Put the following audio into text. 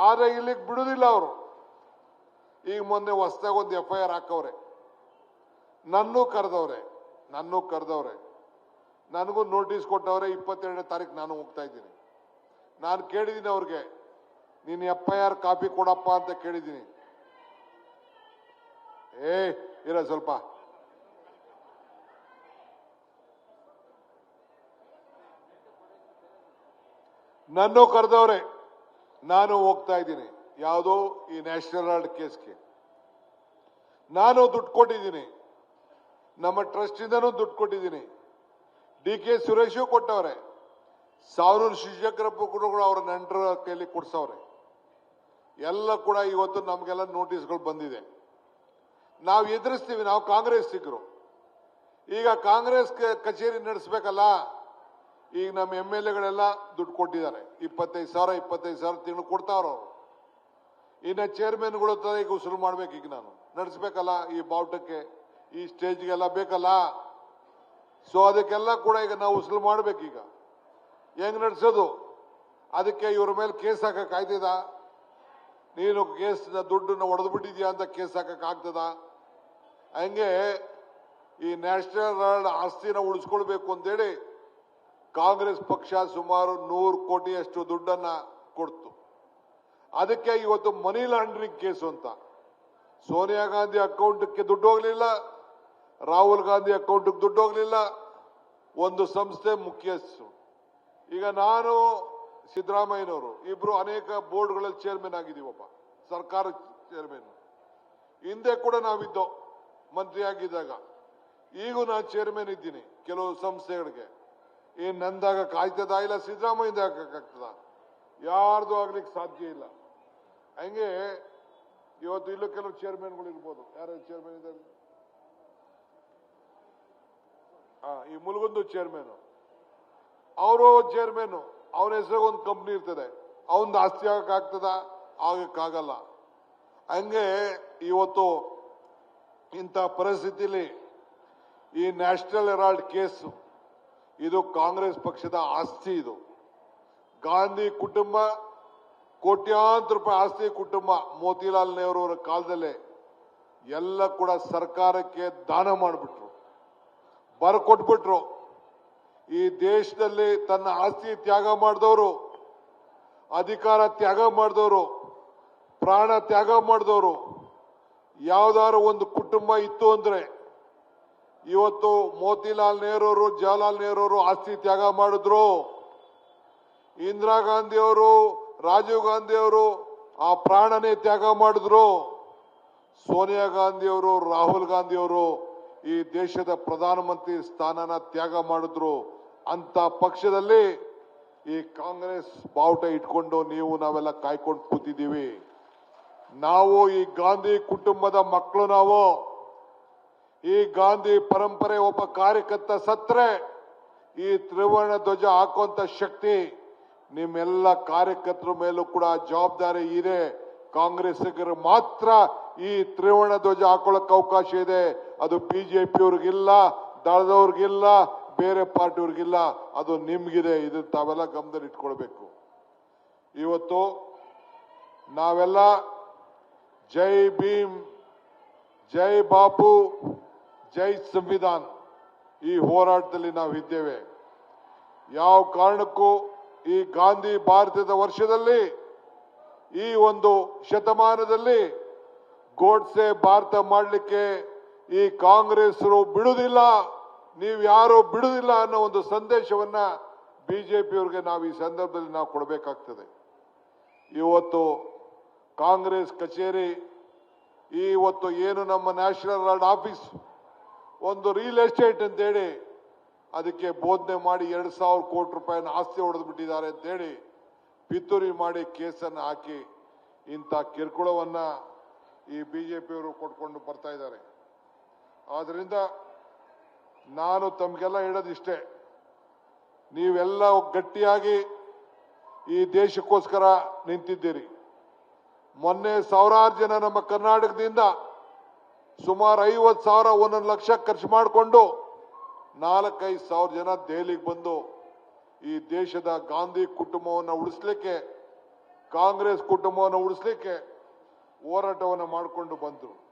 ಆದ್ರೆ ಇಲ್ಲಿಗೆ ಬಿಡುದಿಲ್ಲ ಅವರು. ಈಗ ಮೊನ್ನೆ ಹೊಸದಾಗಿ ಒಂದು FIR ಹಾಕವ್ರೆ. ನನ್ನೂ ಕರೆದವ್ರೆ, ನನಗೂ ನೋಟಿಸ್ ಕೊಟ್ಟವ್ರೆ. 22ನೇ ತಾರೀಕು ನಾನು ಹೋಗ್ತಾ ಇದ್ದೀನಿ. ನಾನು ಕೇಳಿದ್ದೀನಿ ಅವ್ರಿಗೆ, ನೀನು FIR ಕಾಪಿ ಕೊಡಪ್ಪ ಅಂತ ಕೇಳಿದ್ದೀನಿ. ಇರ ಸ್ವಲ್ಪ, ನನ್ನೂ ಕರೆದವ್ರೆ, ನಾನು ಹೋಗ್ತಾ ಇದ್ದೀನಿ. ಯಾವುದೋ ಈ ನ್ಯಾಷನಲ್ ಹೆರಾಲ್ಡ್ ಕೇಸ್ಗೆ ನಾನು ದುಡ್ಡು ಕೊಟ್ಟಿದ್ದೀನಿ, ನಮ್ಮ ಟ್ರಸ್ಟ್ ಇಂದನೂ ದುಡ್ಡು ಕೊಟ್ಟಿದ್ದೀನಿ. DK ಸುರೇಶು ಕೊಟ್ಟವ್ರೆ, ಸಾವನೂರು ಶಿವಶಂಕರಪ್ಪ ಕೂಡ ಅವರ ನೆಂಟರ ಕೈಲಿ ಕೊಡ್ಸವ್ರೆ. ಎಲ್ಲ ಕೂಡ ಇವತ್ತು ನಮಗೆಲ್ಲ ನೋಟಿಸ್ಗಳು ಬಂದಿದೆ. ನಾವು ಎದುರಿಸ್ತೀವಿ. ನಾವು ಕಾಂಗ್ರೆಸ್ ಸಿಕ್ಕರು. ಈಗ ಕಾಂಗ್ರೆಸ್ ಕಚೇರಿ ನಡೆಸಬೇಕಲ್ಲ. ಈಗ ನಮ್ಮ MLAಗಳೆಲ್ಲ ದುಡ್ಡು ಕೊಟ್ಟಿದ್ದಾರೆ. 25,000 ತಿಂಗಳು ಕೊಡ್ತಾವ್ರ ಅವರು. ಇನ್ನು ಚೇರ್ಮನ್ಗಳು ಈಗ ಉಸುರು ಮಾಡ್ಬೇಕು. ಈಗ ನಾನು ನಡೆಸ್ಬೇಕಲ್ಲ, ಈ ಬಾವುಟಕ್ಕೆ, ಈ ಸ್ಟೇಜ್ಗೆಲ್ಲ ಬೇಕಲ್ಲ. ಸೊ ಅದಕ್ಕೆಲ್ಲ ಕೂಡ ಈಗ ನಾವು ಉಸುರು ಮಾಡ್ಬೇಕು. ಈಗ ಹೆಂಗ್ ನಡೆಸೋದು? ಅದಕ್ಕೆ ಇವ್ರ ಮೇಲೆ ಕೇಸ್ ಹಾಕಕ್ ಆಯ್ತದ? ನೀನು ಕೇಸ್ ದುಡ್ಡನ್ನ ಹೊಡೆದು ಬಿಟ್ಟಿದ್ಯಾ ಅಂತ ಕೇಸ್ ಹಾಕಕ್ ಆಗ್ತದ? ಹಂಗೆ ಈ ನ್ಯಾಷನಲ್ ಹೆರಾಲ್ಡ್ ಆಸ್ತಿನ ಉಳಿಸ್ಕೊಳ್ಬೇಕು ಅಂತೇಳಿ ಕಾಂಗ್ರೆಸ್ ಪಕ್ಷ ಸುಮಾರು 100 ಕೋಟಿಯಷ್ಟು ದುಡ್ಡನ್ನ ಕೊಡ್ತು. ಅದಕ್ಕೆ ಇವತ್ತು ಮನಿ ಲಾಂಡ್ರಿಂಗ್ ಕೇಸು ಅಂತ. ಸೋನಿಯಾ ಗಾಂಧಿ ಅಕೌಂಟ್ಗೆ ದುಡ್ಡು ಹೋಗ್ಲಿಲ್ಲ, ರಾಹುಲ್ ಗಾಂಧಿ ಅಕೌಂಟ್ಗೆ ದುಡ್ಡು ಹೋಗ್ಲಿಲ್ಲ. ಒಂದು ಸಂಸ್ಥೆ ಮುಖ್ಯಸ್ಥರು. ಈಗ ನಾನು ಸಿದ್ದರಾಮಯ್ಯನವರು ಇಬ್ರು ಅನೇಕ ಬೋರ್ಡ್ಗಳಲ್ಲಿ ಚೇರ್ಮನ್ ಆಗಿದ್ದೀವಪ್ಪ, ಸರ್ಕಾರ ಚೇರ್ಮನ್. ಹಿಂದೆ ಕೂಡ ನಾವಿದ್ದೋ ಮಂತ್ರಿ ಆಗಿದ್ದಾಗ. ಈಗೂ ನಾನು ಚೇರ್ಮನ್ ಇದ್ದೀನಿ ಕೆಲವು ಸಂಸ್ಥೆಗಳಿಗೆ. ಏನ್ ನಂದಾಗ ಕಾಯ್ತದ? ಇಲ್ಲ ಸಿದ್ದರಾಮಯ್ಯದ ಹಾಕಕ್ಕಾಗ್ತದ? ಯಾರ್ದು ಆಗ್ಲಿಕ್ಕೆ ಸಾಧ್ಯ ಇಲ್ಲ. ಹಂಗೆ ಇವತ್ತು ಇಲ್ಲೂ ಕೆಲವು ಚೇರ್ಮನ್ಗಳು ಇರ್ಬೋದು. ಯಾರು ಚೇರ್ಮನ್ ಇದ್ದಾರೆ? ಈ ಮುಲ್ಗುಂದು ಚೇರ್ಮನ್, ಅವರು ಚೇರ್ಮನ್. ಅವನ ಹೆಸರು ಒಂದು ಕಂಪ್ನಿ ಇರ್ತದೆ. ಅವನ್ ಆಸ್ತಿ ಆಗಕ್ಕಾಗ್ತದ? ಆಗಕ್ಕಾಗಲ್ಲ. ಹಂಗೆ ಇವತ್ತು ಇಂಥ ಪರಿಸ್ಥಿತಿಲಿ ಈ ನ್ಯಾಷನಲ್ ಹೆರಾಲ್ಡ್ ಕೇಸು ಇದು ಕಾಂಗ್ರೆಸ್ ಪಕ್ಷದ ಆಸ್ತಿ. ಇದು ಗಾಂಧಿ ಕುಟುಂಬ ಕೋಟ್ಯಾಂತರ ರೂಪಾಯಿ ಆಸ್ತಿ ಕುಟುಂಬ. ಮೋತಿಲಾಲ್ ನೆಹರು ಅವರ ಕಾಲದಲ್ಲೇ ಎಲ್ಲ ಕೂಡ ಸರ್ಕಾರಕ್ಕೆ ದಾನ ಮಾಡಿಬಿಟ್ರು, ಬರ್ಕೊಟ್ಬಿಟ್ರು. ಈ ದೇಶದಲ್ಲಿ ತನ್ನ ಆಸ್ತಿ ತ್ಯಾಗ ಮಾಡಿದವರು, ಅಧಿಕಾರ ತ್ಯಾಗ ಮಾಡಿದವರು, ಪ್ರಾಣ ತ್ಯಾಗ ಮಾಡಿದವರು ಯಾವ್ದಾದ್ರು ಒಂದು ಕುಟುಂಬ ಇತ್ತು ಅಂದ್ರೆ ಇವತ್ತು ಮೋತಿಲಾಲ್ ನೆಹರು, ಜವಾಹರ್ಲಾಲ್ ನೆಹರು ಅವರು ಆಸ್ತಿ ತ್ಯಾಗ ಮಾಡಿದ್ರು. ಇಂದಿರಾ ಗಾಂಧಿ ಅವರು, ರಾಜೀವ್ ಗಾಂಧಿ ಅವರು ಆ ಪ್ರಾಣನೇ ತ್ಯಾಗ ಮಾಡಿದ್ರು. ಸೋನಿಯಾ ಗಾಂಧಿ ಅವರು, ರಾಹುಲ್ ಗಾಂಧಿ ಅವರು ಈ ದೇಶದ ಪ್ರಧಾನಮಂತ್ರಿ ಸ್ಥಾನನ ತ್ಯಾಗ ಮಾಡಿದ್ರು. ಅಂತ ಪಕ್ಷದಲ್ಲಿ ಈ ಕಾಂಗ್ರೆಸ್ ಬಾವುಟ ಇಟ್ಕೊಂಡು ನಾವೆಲ್ಲ ಕಾಯ್ಕೊಂಡು ಕೂತಿದ್ದೀವಿ. ನಾವು ಈ ಗಾಂಧಿ ಕುಟುಂಬದ ಮಕ್ಕಳು. ನಾವು ಈ ಗಾಂಧಿ ಪರಂಪರೆ. ಒಬ್ಬ ಕಾರ್ಯಕರ್ತ ಸತ್ರೆ ಈ ತ್ರಿವರ್ಣ ಧ್ವಜ ಹಾಕುವಂತ ಶಕ್ತಿ ನಿಮ್ಮೆಲ್ಲ ಕಾರ್ಯಕರ್ತರ ಮೇಲೂ ಕೂಡ ಜವಾಬ್ದಾರಿ ಇದೆ. ಕಾಂಗ್ರೆಸ್ಸಿಗರು ಮಾತ್ರ ಈ ತ್ರಿವರ್ಣ ಧ್ವಜ ಹಾಕೊಳ್ಳಕ್ಕೆ ಅವಕಾಶ ಇದೆ. ಅದು ಬಿಜೆಪಿಯವ್ರಿಗಿಲ್ಲ, ದಳದವ್ರಿಗಿಲ್ಲ, ಬೇರೆ ಪಾರ್ಟಿಯವ್ರಿಗಿಲ್ಲ. ಅದು ನಿಮ್ಗಿದೆ. ಇದು ತಾವೆಲ್ಲ ಗಮನದಲ್ಲಿ ಇಟ್ಕೊಳ್ಬೇಕು. ಇವತ್ತು ನಾವೆಲ್ಲ ಜೈ ಭೀಮ್, ಜೈ ಬಾಪು, ಜೈ ಸಂವಿಧಾನ್ ಈ ಹೋರಾಟದಲ್ಲಿ ನಾವು ಇದ್ದೇವೆ. ಯಾವ ಕಾರಣಕ್ಕೂ ಈ ಗಾಂಧಿ ಭಾರತದ ವರ್ಷದಲ್ಲಿ, ಈ ಒಂದು ಶತಮಾನದಲ್ಲಿ ಗೋಡ್ಸೆ ಭಾರತ ಮಾಡಲಿಕ್ಕೆ ಈ ಕಾಂಗ್ರೆಸ್ರು ಬಿಡುವುದಿಲ್ಲ, ನೀವು ಯಾರು ಬಿಡುವುದಿಲ್ಲ ಅನ್ನೋ ಒಂದು ಸಂದೇಶವನ್ನ ಬಿಜೆಪಿಯವರಿಗೆ ನಾವು ಈ ಸಂದರ್ಭದಲ್ಲಿ ನಾವು ಕೊಡಬೇಕಾಗ್ತದೆ. ಇವತ್ತು ಕಾಂಗ್ರೆಸ್ ಕಚೇರಿ, ಇವತ್ತು ಏನು ನಮ್ಮ ನ್ಯಾಷನಲ್ ಹೆರಾಲ್ಡ್ ಆಫೀಸ್ ಒಂದು ರಿಯಲ್ ಎಸ್ಟೇಟ್ ಅಂತೇಳಿ ಅದಕ್ಕೆ ಬೋಧನೆ ಮಾಡಿ 2,000 ಕೋಟಿ ರೂಪಾಯಿನ ಆಸ್ತಿ ಹೊಡೆದು ಬಿಟ್ಟಿದ್ದಾರೆ ಅಂತೇಳಿ ಪಿತೂರಿ ಮಾಡಿ ಕೇಸನ್ನು ಹಾಕಿ ಇಂಥ ಕಿರುಕುಳವನ್ನ ಈ ಬಿಜೆಪಿಯವರು ಕೊಟ್ಕೊಂಡು ಬರ್ತಾ ಇದ್ದಾರೆ. ಆದ್ರಿಂದ ನಾನು ತಮಗೆಲ್ಲ ಹೇಳೋದಿಷ್ಟೇ, ನೀವೆಲ್ಲ ಗಟ್ಟಿಯಾಗಿ ಈ ದೇಶಕ್ಕೋಸ್ಕರ ನಿಂತಿದ್ದೀರಿ. ಮೊನ್ನೆ ಸಾವಿರಾರು ಜನ ನಮ್ಮ ಕರ್ನಾಟಕದಿಂದ ಸುಮಾರು 50,000 1 ಲಕ್ಷ ಖರ್ಚು ಮಾಡಿಕೊಂಡು 4-5 ಸಾವಿರ ಜನ ದೆಹಲಿಗೆ ಬಂದು ಈ ದೇಶದ ಗಾಂಧಿ ಕುಟುಂಬವನ್ನು ಉಳಿಸ್ಲಿಕ್ಕೆ ಕಾಂಗ್ರೆಸ್ ಕುಟುಂಬವನ್ನು ಉಳಿಸ್ಲಿಕ್ಕೆ ಹೋರಾಟವನ್ನು ಮಾಡಿಕೊಂಡು ಬಂದರು.